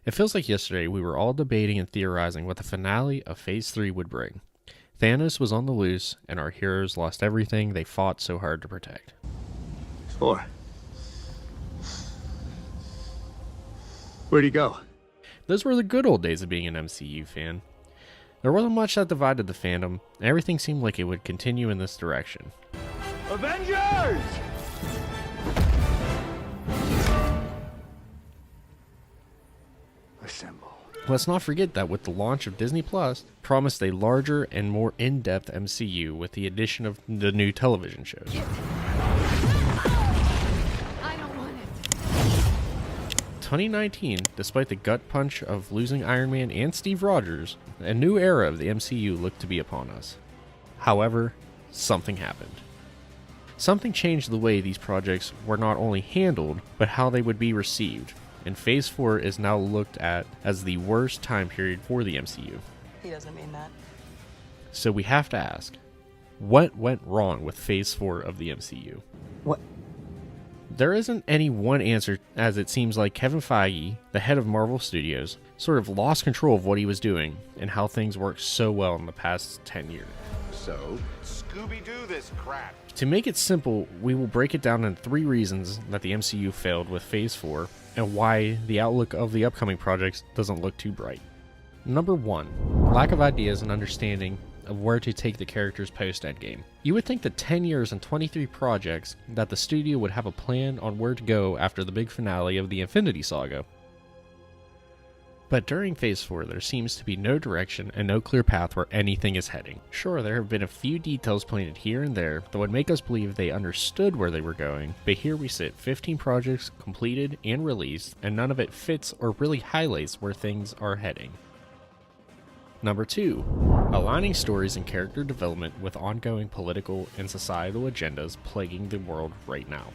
It feels like yesterday we were all debating and theorizing what the finale of Phase 3 would bring. Thanos was on the loose, and our heroes lost everything they fought so hard to protect. 4. Where'd he go? Those were the good old days of being an MCU fan. There wasn't much that divided the fandom, and everything seemed like it would continue in this direction. Avengers! Assemble. Let's not forget that with the launch of Disney Plus, promised a larger and more in-depth MCU with the addition of the new television shows. I don't want it. 2019, despite the gut punch of losing Iron Man and Steve Rogers, a new era of the MCU looked to be upon us. However, something happened. Something changed the way these projects were not only handled, but how they would be received. And Phase 4 is now looked at as the worst time period for the MCU. He doesn't mean that. So we have to ask, what went wrong with Phase 4 of the MCU? What? There isn't any one answer, as it seems like Kevin Feige, the head of Marvel Studios, sort of lost control of what he was doing and how things worked so well in the past 10 years. So, Scooby-Doo this crap. To make it simple, we will break it down into 3 reasons that the MCU failed with Phase 4 and why the outlook of the upcoming projects doesn't look too bright. Number 1, lack of ideas and understanding of where to take the characters post-Endgame. You would think that 10 years and 23 projects that the studio would have a plan on where to go after the big finale of the Infinity Saga. But during Phase 4, there seems to be no direction and no clear path where anything is heading. Sure, there have been a few details planted here and there that would make us believe they understood where they were going, but here we sit, 15 projects completed and released, and none of it fits or really highlights where things are heading. Number 2, aligning stories and character development with ongoing political and societal agendas plaguing the world right now.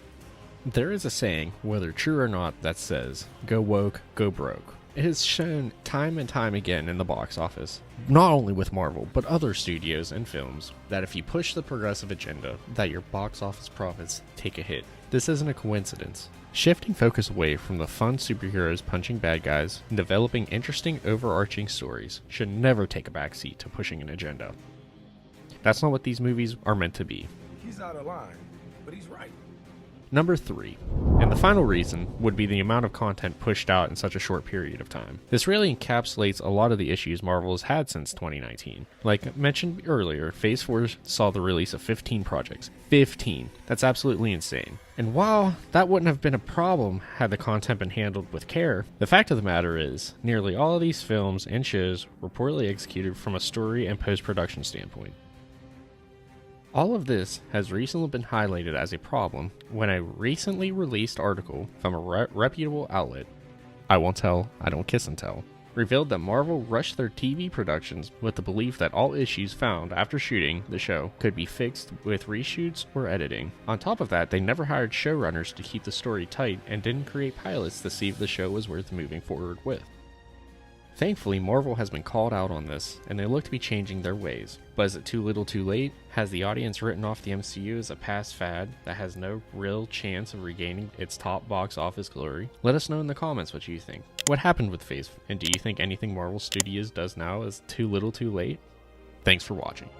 There is a saying, whether true or not, that says, go woke, go broke. It is shown time and time again in the box office, not only with Marvel, but other studios and films, that if you push the progressive agenda, that your box office profits take a hit. This isn't a coincidence. Shifting focus away from the fun superheroes punching bad guys and developing interesting overarching stories should never take a backseat to pushing an agenda. That's not what these movies are meant to be. He's out of line, but he's right. Number 3, and the final reason, would be the amount of content pushed out in such a short period of time. This really encapsulates a lot of the issues Marvel has had since 2019. Like mentioned earlier, Phase 4 saw the release of 15 projects. 15! That's absolutely insane. And while that wouldn't have been a problem had the content been handled with care, the fact of the matter is, nearly all of these films and shows were poorly executed from a story and post-production standpoint. All of this has recently been highlighted as a problem when a recently released article from a reputable outlet, I won't tell, I don't kiss and tell, revealed that Marvel rushed their TV productions with the belief that all issues found after shooting the show could be fixed with reshoots or editing. On top of that, they never hired showrunners to keep the story tight and didn't create pilots to see if the show was worth moving forward with. Thankfully, Marvel has been called out on this, and they look to be changing their ways. But is it too little too late? Has the audience written off the MCU as a past fad that has no real chance of regaining its top box office glory? Let us know in the comments what you think. What happened with Phase 4? And do you think anything Marvel Studios does now is too little too late? Thanks for watching.